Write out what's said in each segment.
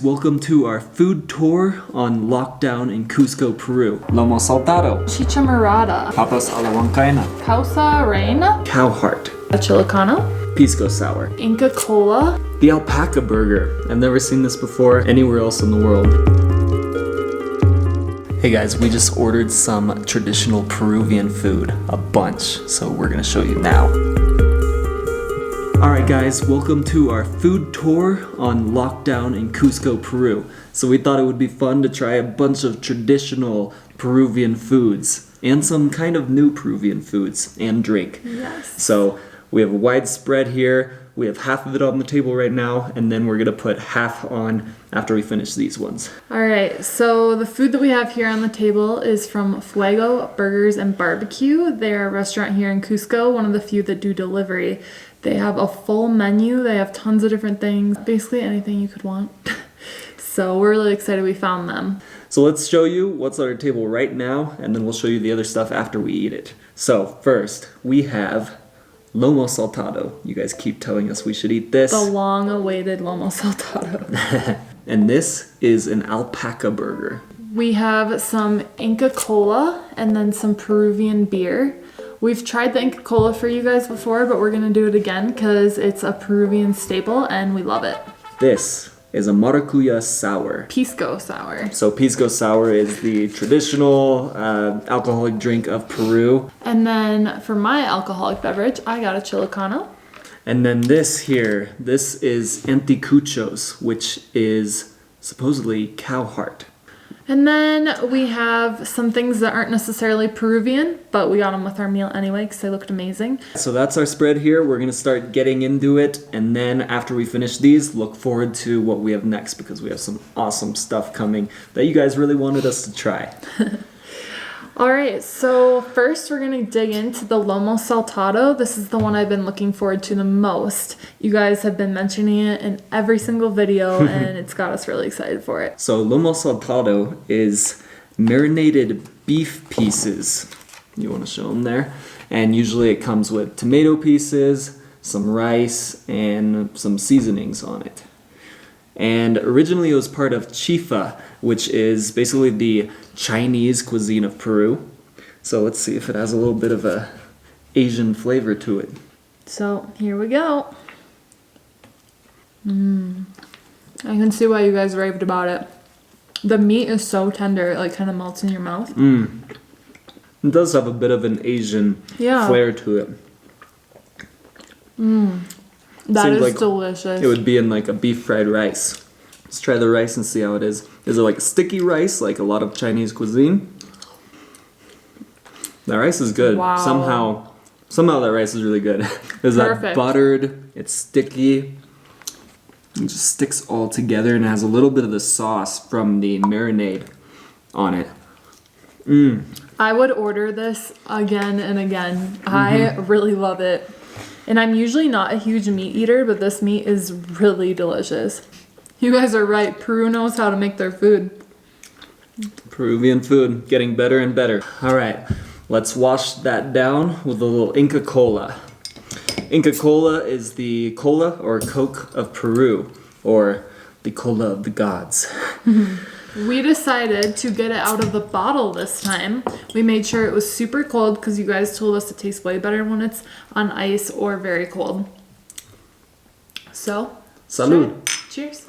Welcome to our food tour on lockdown in Cusco, Peru. Lomo saltado. CHICHA MORADA. Papas a la huancaina. CAUSA RELLENA. Cow heart. Chillicano. Pisco Sour. Inca Kola. The Alpaca burger. I've never seen this before anywhere else in the world. Hey guys, we just ordered some traditional Peruvian food. A bunch. So we're gonna show you now. Alright guys, welcome to our food tour on lockdown in Cusco, Peru. So we thought it would be fun to try a bunch of traditional Peruvian foods and some kind of new Peruvian foods and drink. Yes. So we have a wide spread here. We have half of it on the table right now, and then we're gonna put half on after we finish these ones. Alright, so the food that we have here on the table is from FUEGO Burgers and Barbecue. They're a restaurant here in Cusco, one of the few that do delivery. They have a full menu. They have tons of different things, basically anything you could want. So we're really excited we found them. So let's show you what's on our table right now, and then we'll show you the other stuff after we eat it. So first, we have lomo saltado. You guys keep telling us we should eat this. The long-awaited lomo saltado. And this is an alpaca burger. We have some Inca Kola and then some Peruvian beer. We've tried the Inca Kola for you guys before, but we're gonna do it again because it's a Peruvian staple and we love it. This is a maracuya sour. Pisco Sour. So Pisco Sour is the traditional alcoholic drink of Peru. And then for my alcoholic beverage, I got a Chillicano. And then this here, this is anticuchos, which is supposedly cow heart. And then we have some things that aren't necessarily Peruvian, but we got them with our meal anyway because they looked amazing. So that's our spread here. We're gonna start getting into it, and then after we finish these, look forward to what we have next because we have some awesome stuff coming that you guys really wanted us to try. All right, so first we're gonna dig into the lomo saltado. This is the one I've been looking forward to the most. You guys have been mentioning it in every single video and it's got us really excited for it. So lomo saltado is marinated beef pieces. You wanna show them there? And usually it comes with tomato pieces, some rice, and some seasonings on it. And originally it was part of chifa, which is basically the Chinese cuisine of Peru. So let's see if it has a little bit of a Asian flavor to it. So here we go. I can see why you guys raved about it. The meat is so tender, it like kind of melts in your mouth. It does have a bit of an Asian flair to it. That Seems is like delicious. It would be in like a beef fried rice. Let's try the rice and see how it is. Is it like a sticky rice, like a lot of Chinese cuisine? The rice is good. Wow. Somehow that rice is really good. Is that buttered? It's sticky. It just sticks all together and it has a little bit of the sauce from the marinade on it. I would order this again and again. I really love it. And I'm usually not a huge meat eater, but this meat is really delicious. You guys are right. Peru knows how to make their food. Peruvian food, getting better and better. All right, let's wash that down with a little Inca Kola. Inca Kola is the cola or Coke of Peru, or the cola of the gods. We decided to get it out of the bottle this time. We made sure it was super cold because you guys told us it tastes way better when it's on ice or very cold. So, Salud. Cheers.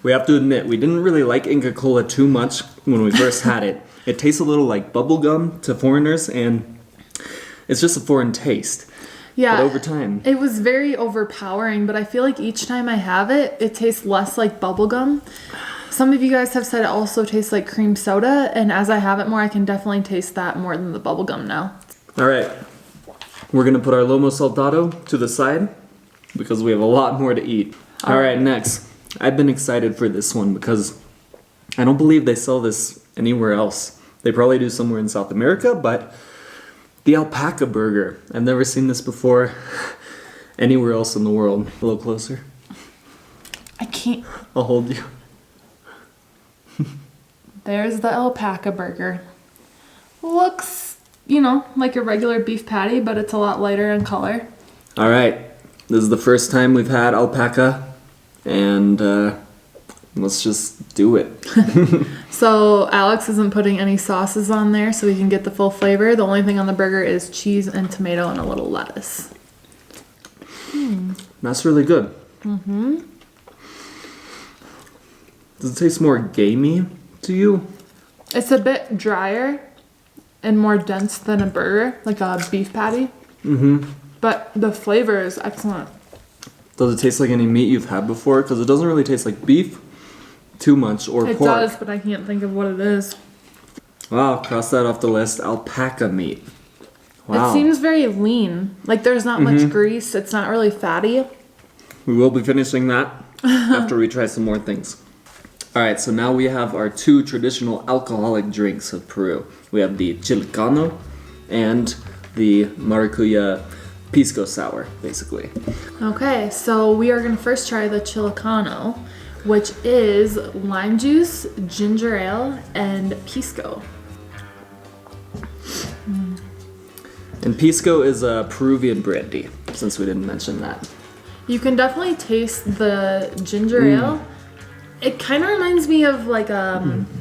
We have to admit, we didn't really like Inca Kola too much when we first had it. It tastes a little like bubblegum to foreigners, and it's just a foreign taste. Yeah, but over time, it was very overpowering, but I feel like each time I have it, it tastes less like bubblegum. Some of you guys have said it also tastes like cream soda, and as I have it more, I can definitely taste that more than the bubblegum now. All right, we're gonna put our lomo saltado to the side because we have a lot more to eat. All right, next. I've been excited for this one because I don't believe they sell this anywhere else. They probably do somewhere in South America, but the alpaca burger. I've never seen this before anywhere else in the world. A little closer. I can't. I'll hold you. There's the alpaca burger. Looks, like a regular beef patty, but it's a lot lighter in color. All right, This is the first time we've had alpaca, and let's just do it. So Alex isn't putting any sauces on there so we can get the full flavor. The only thing on the burger is cheese and tomato and a little lettuce. That's really good. Mm-hmm. Does it taste more gamey to you? It's a bit drier and more dense than a burger, like a beef patty. Mm-hmm. But the flavor is excellent. Does it taste like any meat you've had before? Because it doesn't really taste like beef too much or pork. It does, but I can't think of what it is. Wow, cross that off the list. Alpaca meat. Wow. It seems very lean. Like there's not much grease. It's not really fatty. We will be finishing that after we try some more things. Alright, so now we have our two traditional alcoholic drinks of Peru. We have the Chilcano and the Maracuya Pisco Sour, basically. Okay, so we are going to first try the Chilcano, which is lime juice, ginger ale, and pisco. And pisco is a Peruvian brandy, since we didn't mention that. You can definitely taste the ginger ale. It kind of reminds me of like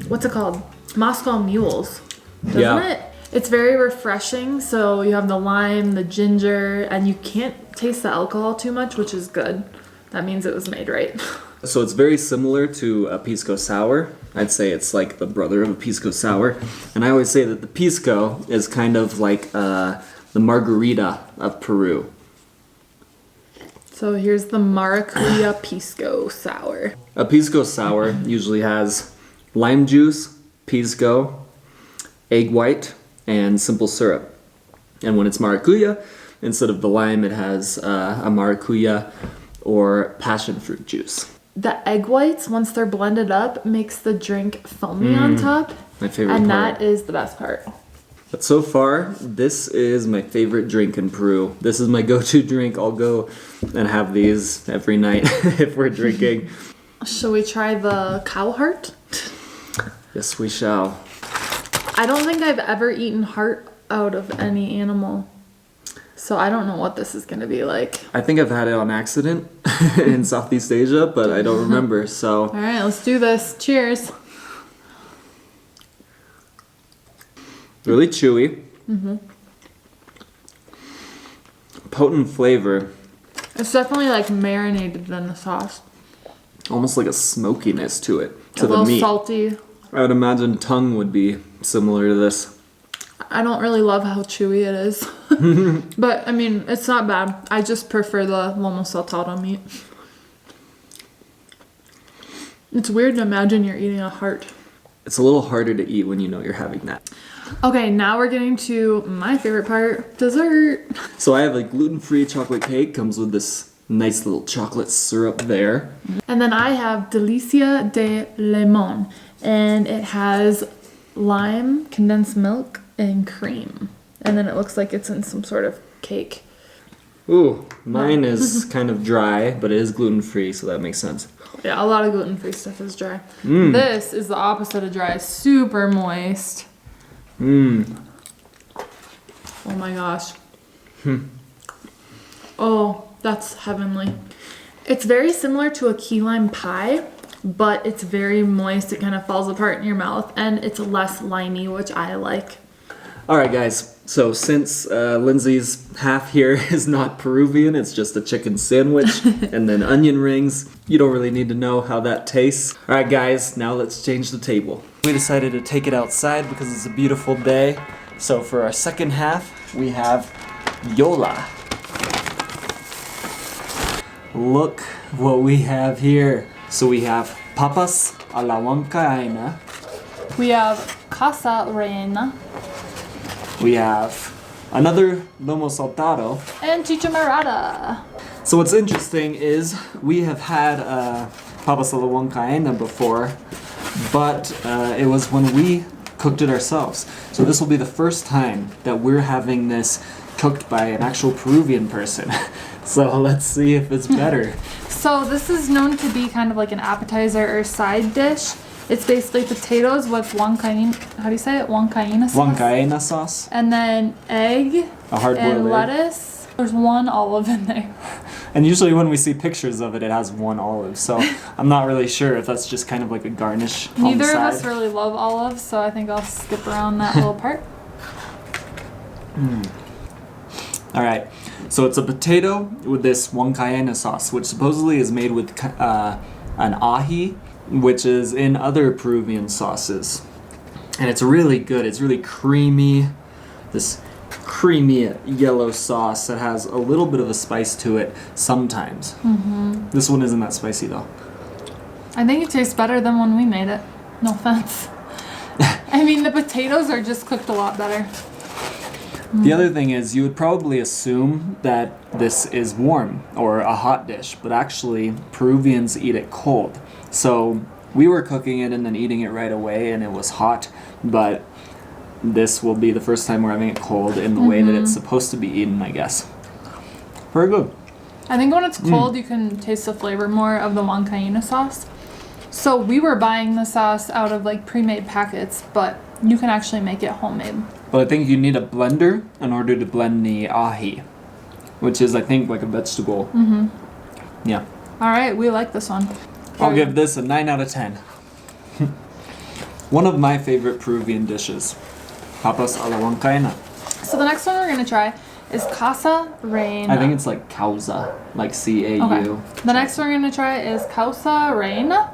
what's it called? Moscow Mules, doesn't it? It's very refreshing. So you have the lime, the ginger, and you can't taste the alcohol too much, which is good. That means it was made right. So it's very similar to a Pisco Sour. I'd say it's like the brother of a Pisco Sour. And I always say that the Pisco is kind of like the margarita of Peru. So here's the Maracuya Pisco Sour. A Pisco Sour usually has lime juice, pisco, egg white, and simple syrup. And when it's maracuya, instead of the lime, it has a maracuya or passion fruit juice. The egg whites, once they're blended up, makes the drink foamy on top. My favorite and part. that is the best part. But so far, this is my favorite drink in Peru. This is my go-to drink. I'll go and have these every night if we're drinking. Shall we try the cow heart? Yes, we shall. I don't think I've ever eaten heart out of any animal. So I don't know what this is going to be like. I think I've had it on accident in Southeast Asia, but I don't remember, so. All right, let's do this. Cheers. Really chewy. Potent flavor. It's definitely like marinated in the sauce. Almost like a smokiness to it, to A the little meat. salty. I would imagine tongue would be similar to this. I don't really love how chewy it is. But, I mean, it's not bad. I just prefer the lomo saltado meat. It's weird to imagine you're eating a heart. It's a little harder to eat when you know you're having that. Okay, now we're getting to my favorite part, dessert. So I have a gluten-free chocolate cake. Comes with this nice little chocolate syrup there. And then I have Delicia de Limon. And it has lime, condensed milk, and cream. And then it looks like it's in some sort of cake. Ooh, mine is kind of dry, but it is gluten-free, so that makes sense. Yeah, a lot of gluten-free stuff is dry. This is the opposite of dry. Super moist. Oh my gosh. Oh, that's heavenly. It's very similar to a key lime pie, but it's very moist. It kind of falls apart in your mouth, and it's less limey, which I like. All right, guys. So since Lindsay's half here is not Peruvian, it's just a chicken sandwich and then onion rings. You don't really need to know how that tastes. All right, guys, now let's change the table. We decided to take it outside because it's a beautiful day. So for our second half, we have Yola. Look what we have here. So we have papas a la huancaina. We have CAUSA rellena. We have another lomo saltado. And CHICHA MORADA. So what's interesting is we have had papas a la huancaina before, but it was when we cooked it ourselves. So this will be the first time that we're having this cooked by an actual Peruvian person. So let's see if it's better. So this is known to be kind of like an appetizer or side dish. It's basically potatoes with huancaina, how do you say it? Huancaina sauce? Huancaina sauce. And then egg A hard-boiled and egg. lettuce. There's one olive in there. And usually when we see pictures of it, it has one olive. So I'm not really sure if that's just kind of like a garnish on the Neither of side. us really love olives, so I think I'll skip around that little part. All right, so it's a potato with this huancaina sauce, which supposedly is made with an ají, which is in other Peruvian sauces. And it's really good. It's really creamy. This creamy yellow sauce that has a little bit of a spice to it sometimes. This one isn't that spicy though. I think it tastes better than when we made it. No offense. I mean, the potatoes are just cooked a lot better. The other thing is, you would probably assume that this is warm or a hot dish, but actually Peruvians eat it cold. So we were cooking it and then eating it right away, and it was hot, but this will be the first time we're having it cold in the way that it's supposed to be eaten, I guess. Very good. I think when it's cold, you can taste the flavor more of the huancaina sauce. So we were buying the sauce out of like pre-made packets, but you can actually make it homemade. But I think you need a blender in order to blend the ají, which is, I think, like a vegetable. Yeah. All right, we like this one. I'll give this a 9 out of 10. One of my favorite Peruvian dishes, papas a la huancaina. So the next one we're gonna try is CAUSA Reina. I think it's like CAUSA, like C-A-U. Okay. The next one we're gonna try is CAUSA Reina.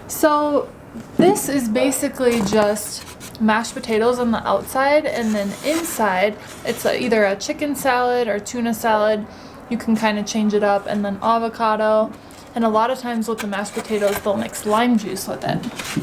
So this is basically just mashed potatoes on the outside, and then inside it's either a chicken salad or tuna salad. You can kind of change it up, and then avocado. And a lot of times with the mashed potatoes, they'll mix lime juice with it.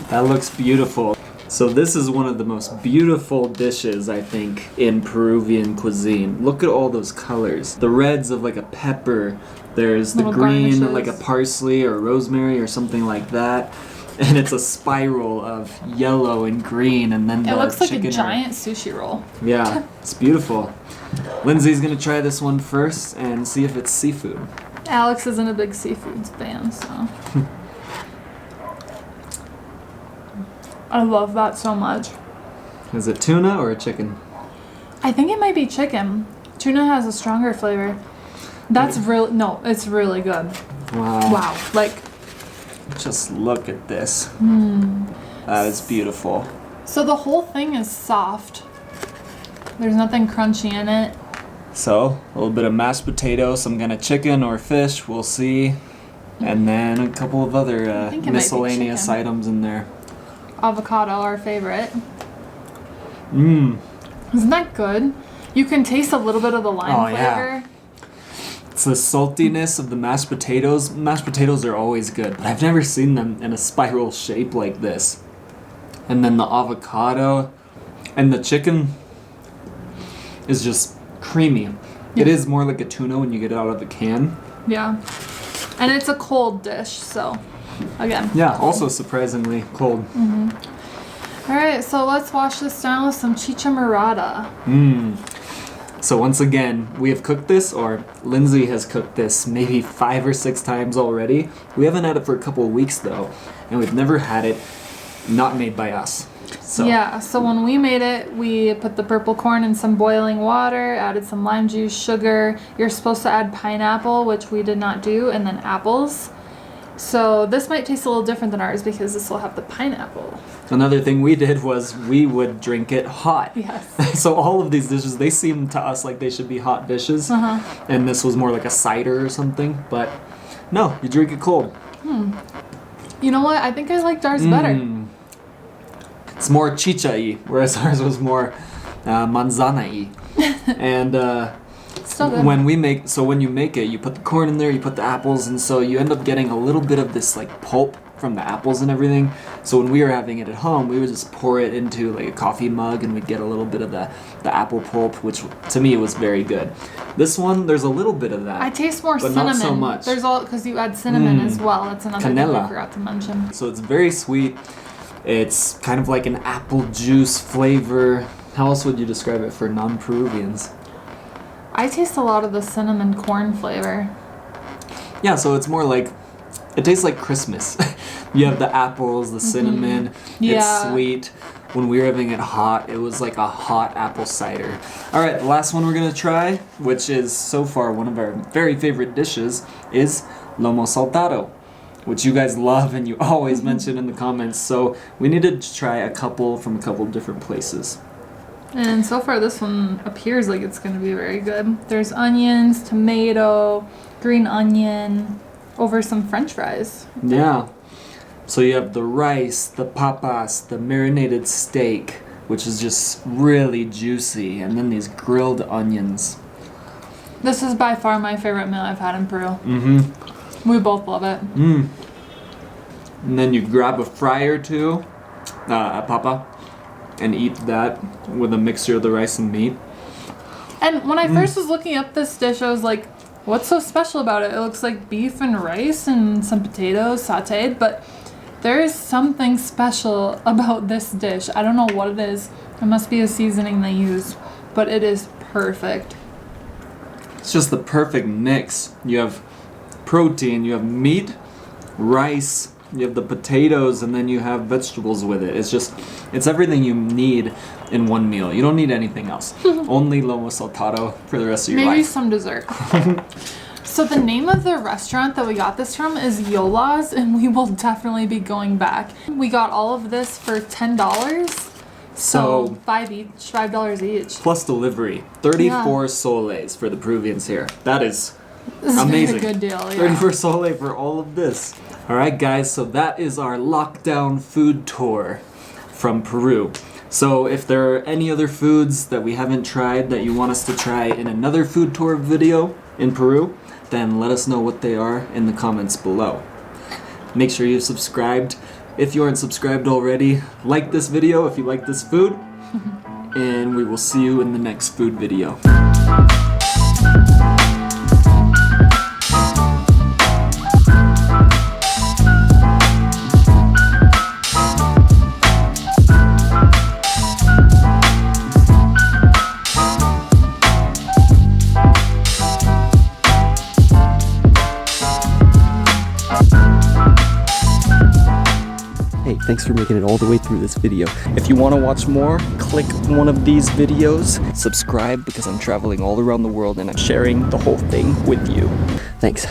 That looks beautiful. So this is one of the most beautiful dishes, I think, in Peruvian cuisine. Look at all those colors. The reds of like a pepper. There's the Little green, garnishes. like a parsley or rosemary or something like that. And it's a spiral of yellow and green, and then the It looks like a chicken giant sushi roll. Yeah, it's beautiful. Lindsay's gonna try this one first and see if it's seafood. Alex isn't a big seafood fan, so. I love that so much. Is it tuna or a chicken? I think it might be chicken. Tuna has a stronger flavor. That's real. No, it's really good. Wow. Wow. Like, Just look at this. That is beautiful. so the whole thing is soft. There's nothing crunchy in it. So, a little bit of mashed potato, some kind of chicken or fish, we'll see. And then a couple of other think it might be miscellaneous chicken. items in there. Avocado, our favorite. Mmm. Isn't that good? You can taste a little bit of the lime Oh, flavor. yeah. It's the saltiness of the mashed potatoes. Mashed potatoes are always good, but I've never seen them in a spiral shape like this. And then the avocado and the chicken is just creamy. It is more like a tuna when you get it out of the can. Yeah. And it's a cold dish, so again. Yeah, also surprisingly cold. All right, so let's wash this down with some chicha morada. So once again, we have cooked this, or Lindsay has cooked this maybe 5 or 6 times already. We haven't had it for a couple of weeks though, and we've never had it not made by us. So Yeah, so when we made it, we put the purple corn in some boiling water, added some lime juice, sugar. You're supposed to add pineapple, which we did not do, and then apples. So this might taste a little different than ours because this will have the pineapple. another thing we did was we would drink it hot. Yes. So all of these dishes, they seem to us like they should be hot dishes, and this was more like a cider or something. But no, you drink it cold. You know what? I think I liked ours better. It's more chicha-y, whereas ours was more manzana-y. And Still good. when you make it, you put the corn in there, you put the apples, and so you end up getting a little bit of this like pulp from the apples and everything. So when we were having it at home, we would just pour it into like a coffee mug, and we'd get a little bit of the apple pulp, which to me was very good. This one, there's a little bit of that. I taste more but cinnamon. not so much. There's all because you add cinnamon as well. That's another thing Canela. I forgot to mention. So it's very sweet. It's kind of like an apple juice flavor. How else would you describe it for non-Peruvians? I taste a lot of the cinnamon corn flavor. Yeah, so it's more like, it tastes like Christmas. You have the apples, the cinnamon, Yeah. it's sweet. when we were having it hot, it was like a hot apple cider. All right, the last one we're gonna try, which is so far one of our very favorite dishes, is lomo saltado, which you guys love and you always mention in the comments. So we needed to try a couple from a couple different places. And so far this one appears like it's going to be very good. There's onions, tomato, green onion, over some french fries. Yeah. So you have the rice, the papas, the marinated steak, which is just really juicy, and then these grilled onions. This is by far my favorite meal I've had in Peru. Mm-hmm. We both love it. Mm. And then you grab a fry or two, a papa, and eat that with a mixture of the rice and meat. And when I first was looking up this dish, I was like, what's so special about it? It looks like beef and rice and some potatoes sauteed, but there is something special about this dish. I don't know what it is. It must be a seasoning they use, but it is perfect. It's just the perfect mix. You have protein, you have meat, rice, you have the potatoes, and then you have vegetables with it. It's everything you need in one meal. You don't need anything else. Only lomo saltado for the rest of your life. Maybe some dessert. So the name of the restaurant that we got this from is Yola's, and we will definitely be going back. We got all of this for $10. So $5 each. Plus delivery. 34 soles for the Peruvians here. That is This is amazing. a good deal, yeah. 34 sole for all of this. Alright guys, so that is our lockdown food tour from Peru. So if there are any other foods that we haven't tried that you want us to try in another food tour video in Peru, then let us know what they are in the comments below. Make sure you've subscribed. If you aren't subscribed already, like this video if you like this food, and we will see you in the next food video. Hey, thanks for making it all the way through this video. If you want to watch more, click one of these videos. Subscribe because I'm traveling all around the world and I'm sharing the whole thing with you. Thanks.